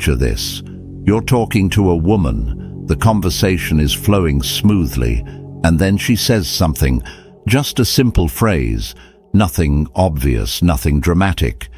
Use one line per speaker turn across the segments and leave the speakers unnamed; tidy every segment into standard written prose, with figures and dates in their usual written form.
Picture this. You're talking to a woman, the conversation is flowing smoothly, and then she says something, just a simple phrase, nothing obvious, nothing dramatic.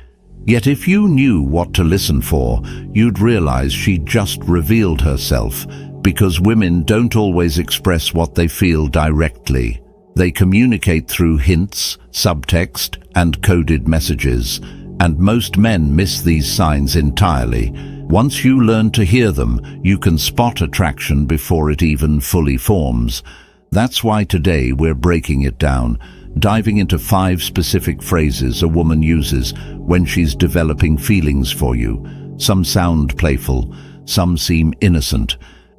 Yet if you knew what to listen for, you'd realize she just revealed herself, because women don't always express what they feel directly. They communicate through hints, subtext, and coded messages, and most men miss these signs entirely. Once you learn to hear them, you can spot attraction before it even fully forms. That's why today we're breaking it down, diving into 5 specific phrases a woman uses when she's developing feelings for you. Some sound playful, some seem innocent,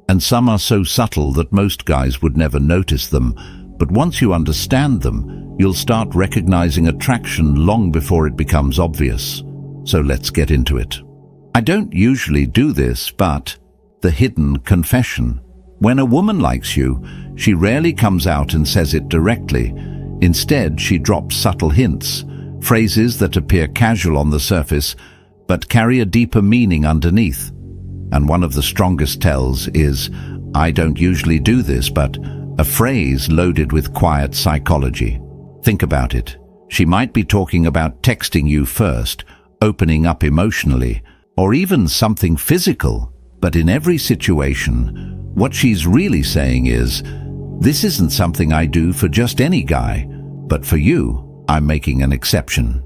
and some are so subtle that most guys would never notice them. But once you understand them, you'll start recognizing attraction long before it becomes obvious. So let's get into it. I don't usually do this, but the hidden confession. When a woman likes you, she rarely comes out and says it directly. Instead, she drops subtle hints, phrases that appear casual on the surface, but carry a deeper meaning underneath. And one of the strongest tells is, "I don't usually do this," but a phrase loaded with quiet psychology. Think about it. She might be talking about texting you first, opening up emotionally, or even something physical. But in every situation, what she's really saying is, "This isn't something I do for just any guy, but for you, I'm making an exception."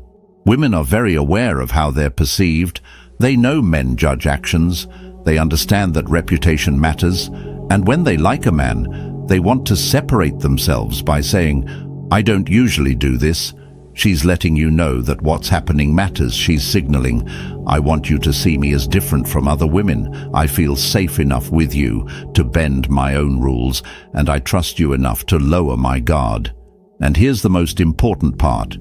Women are very aware of how they're perceived. They know men judge actions. They understand that reputation matters. And when they like a man, they want to separate themselves by saying, "I don't usually do this." She's letting you know that what's happening matters. She's signaling, "I want you to see me as different from other women. I feel safe enough with you to bend my own rules, and I trust you enough to lower my guard." And here's the most important part.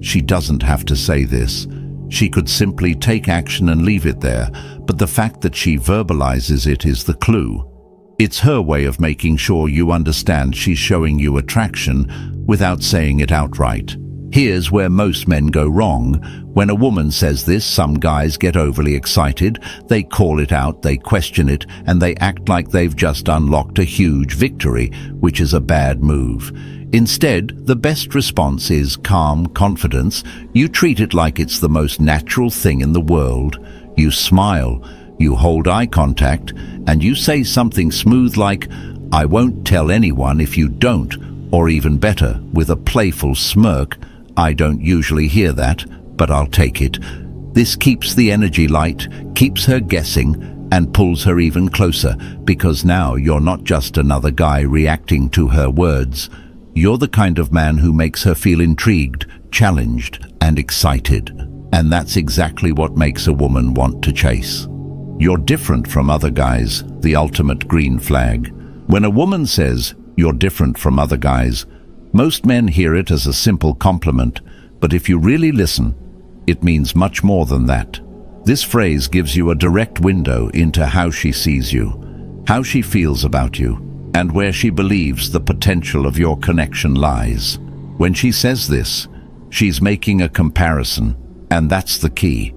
She doesn't have to say this. She could simply take action and leave it there, but the fact that she verbalizes it is the clue. It's her way of making sure you understand she's showing you attraction without saying it outright. Here's where most men go wrong. When a woman says this, some guys get overly excited. They call it out, they question it, and they act like they've just unlocked a huge victory, which is a bad move. Instead, the best response is calm confidence. You treat it like it's the most natural thing in the world. You smile, you hold eye contact, and you say something smooth like, "I won't tell anyone if you don't," or even better, with a playful smirk, "I don't usually hear that, but I'll take it." This keeps the energy light, keeps her guessing, and pulls her even closer, because now you're not just another guy reacting to her words. You're the kind of man who makes her feel intrigued, challenged, and excited. And that's exactly what makes a woman want to chase. You're different from other guys, the ultimate green flag. When a woman says, "You're different from other guys," most men hear it as a simple compliment, but if you really listen, it means much more than that. This phrase gives you a direct window into how she sees you, how she feels about you, and where she believes the potential of your connection lies. When she says this, she's making a comparison, and that's the key.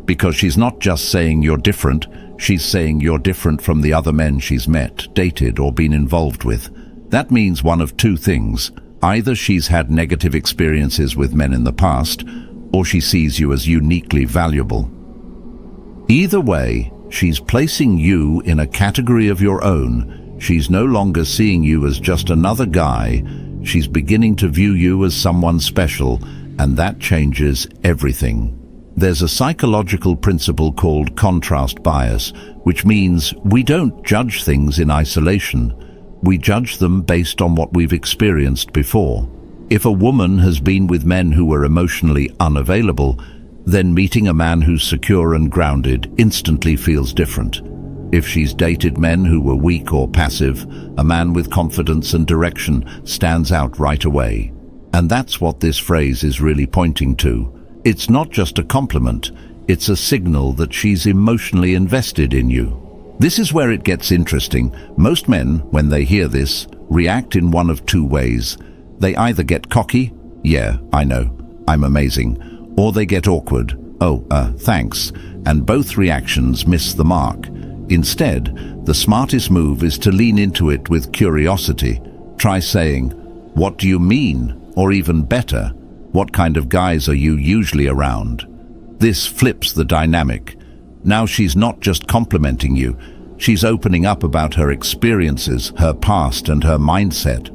Because she's not just saying you're different, she's saying you're different from the other men she's met, dated, or been involved with. That means one of two things. Either she's had negative experiences with men in the past, or she sees you as uniquely valuable. Either way, she's placing you in a category of your own. She's no longer seeing you as just another guy. She's beginning to view you as someone special, and that changes everything. There's a psychological principle called contrast bias, which means we don't judge things in isolation. We judge them based on what we've experienced before. If a woman has been with men who were emotionally unavailable, then meeting a man who's secure and grounded instantly feels different. If she's dated men who were weak or passive, a man with confidence and direction stands out right away. And that's what this phrase is really pointing to. It's not just a compliment, it's a signal that she's emotionally invested in you. This is where it gets interesting. Most men, when they hear this, react in one of two ways. They either get cocky, "Yeah, I know, I'm amazing," or they get awkward, "Oh, thanks," and both reactions miss the mark. Instead, the smartest move is to lean into it with curiosity. Try saying, "What do you mean?" Or even better, "What kind of guys are you usually around?" This flips the dynamic. Now she's not just complimenting you, she's opening up about her experiences, her past, and her mindset.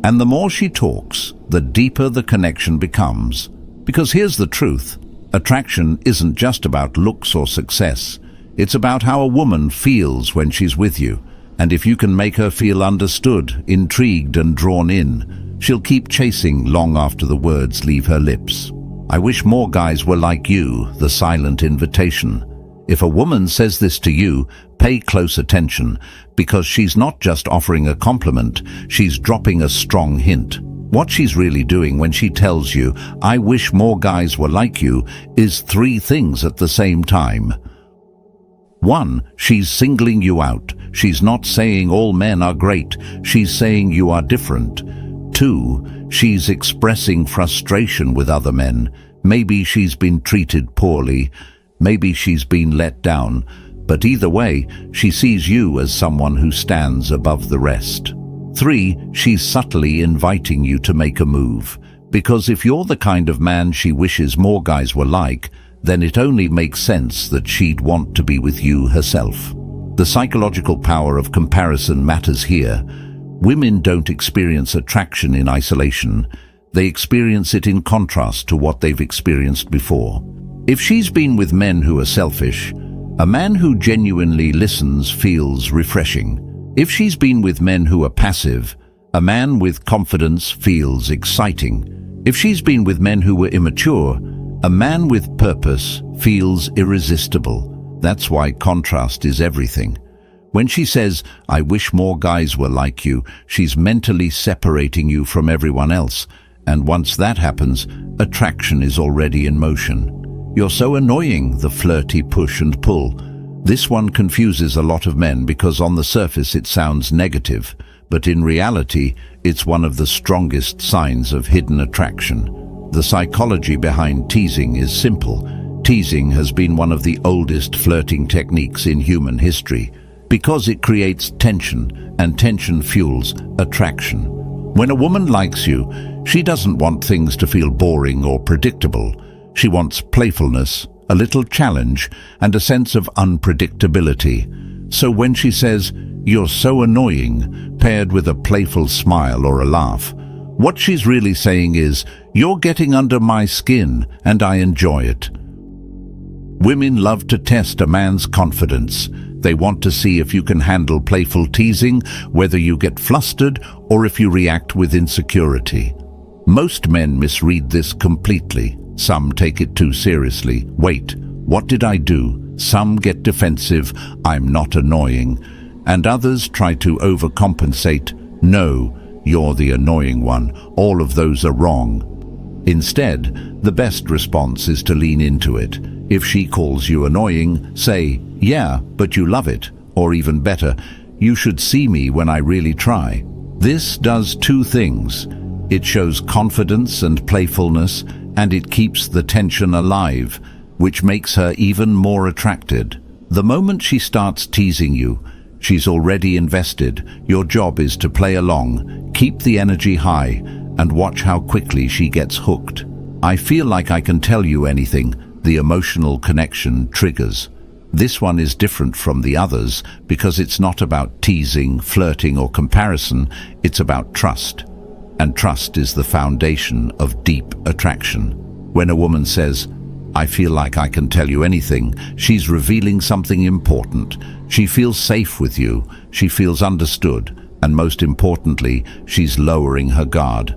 And the more she talks, the deeper the connection becomes. Because here's the truth, attraction isn't just about looks or success. It's about how a woman feels when she's with you. And if you can make her feel understood, intrigued, and drawn in, she'll keep chasing long after the words leave her lips. I wish more guys were like you, the silent invitation. If a woman says this to you, pay close attention, because she's not just offering a compliment, she's dropping a strong hint. What she's really doing when she tells you, "I wish more guys were like you," is three things at the same time. 1. She's singling you out. She's not saying all men are great, she's saying you are different. 2. She's expressing frustration with other men. Maybe she's been treated poorly, maybe she's been let down, but either way, she sees you as someone who stands above the rest. 3. She's subtly inviting you to make a move, because if you're the kind of man she wishes more guys were like, then it only makes sense that she'd want to be with you herself. The psychological power of comparison matters here. Women don't experience attraction in isolation. They experience it in contrast to what they've experienced before. If she's been with men who are selfish, a man who genuinely listens feels refreshing. If she's been with men who are passive, a man with confidence feels exciting. If she's been with men who were immature, a man with purpose feels irresistible. That's why contrast is everything. When she says, "I wish more guys were like you," she's mentally separating you from everyone else. And once that happens, attraction is already in motion. "You're so annoying," the flirty push and pull. This one confuses a lot of men because on the surface it sounds negative, but in reality, it's one of the strongest signs of hidden attraction. The psychology behind teasing is simple. Teasing has been one of the oldest flirting techniques in human history because it creates tension, and tension fuels attraction. When a woman likes you, she doesn't want things to feel boring or predictable. She wants playfulness, a little challenge, and a sense of unpredictability. So when she says, "You're so annoying," paired with a playful smile or a laugh, what she's really saying is, "You're getting under my skin, and I enjoy it." Women love to test a man's confidence. They want to see if you can handle playful teasing, whether you get flustered or if you react with insecurity. Most men misread this completely. Some take it too seriously. "Wait, what did I do?" Some get defensive, "I'm not annoying." And others try to overcompensate. "No, you're the annoying one. All of those are wrong." Instead, the best response is to lean into it. If she calls you annoying, say, "Yeah, but you love it." Or even better, "You should see me when I really try." This does two things. It shows confidence and playfulness, and it keeps the tension alive, which makes her even more attracted. The moment she starts teasing you, she's already invested. Your job is to play along, keep the energy high, and watch how quickly she gets hooked. "I feel like I can tell you anything," the emotional connection triggers. This one is different from the others because it's not about teasing, flirting, or comparison. It's about trust. And trust is the foundation of deep attraction. When a woman says, "I feel like I can tell you anything," she's revealing something important. She feels safe with you, she feels understood, and most importantly, she's lowering her guard.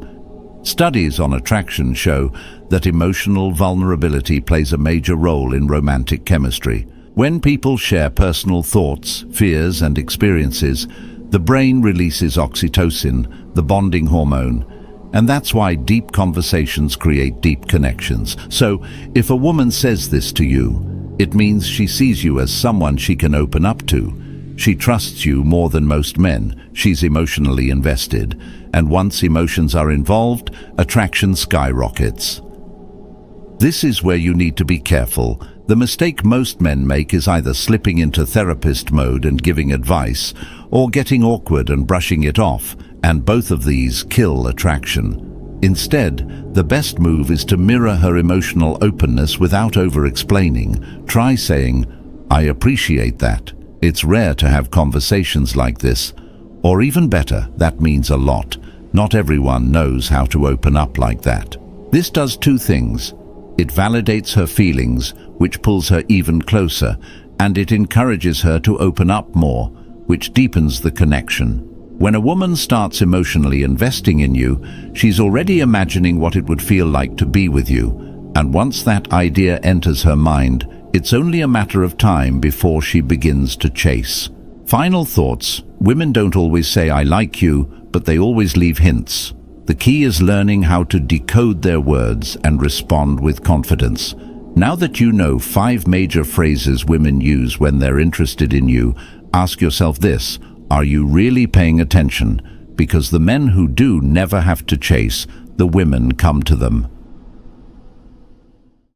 Studies on attraction show that emotional vulnerability plays a major role in romantic chemistry. When people share personal thoughts, fears, and experiences, the brain releases oxytocin, the bonding hormone, and that's why deep conversations create deep connections. So, if a woman says this to you, it means she sees you as someone she can open up to. She trusts you more than most men. She's emotionally invested. And once emotions are involved, attraction skyrockets. This is where you need to be careful. The mistake most men make is either slipping into therapist mode and giving advice, or getting awkward and brushing it off, and both of these kill attraction. Instead, the best move is to mirror her emotional openness without over-explaining. Try saying, "I appreciate that. It's rare to have conversations like this." Or even better, "That means a lot. Not everyone knows how to open up like that." This does two things. It validates her feelings, which pulls her even closer, and it encourages her to open up more, which deepens the connection. When a woman starts emotionally investing in you, she's already imagining what it would feel like to be with you, and once that idea enters her mind, it's only a matter of time before she begins to chase. Final thoughts. Women don't always say "I like you," but they always leave hints. The key is learning how to decode their words and respond with confidence. Now that you know 5 major phrases women use when they're interested in you, ask yourself this: are you really paying attention? Because the men who do never have to chase, the women come to them.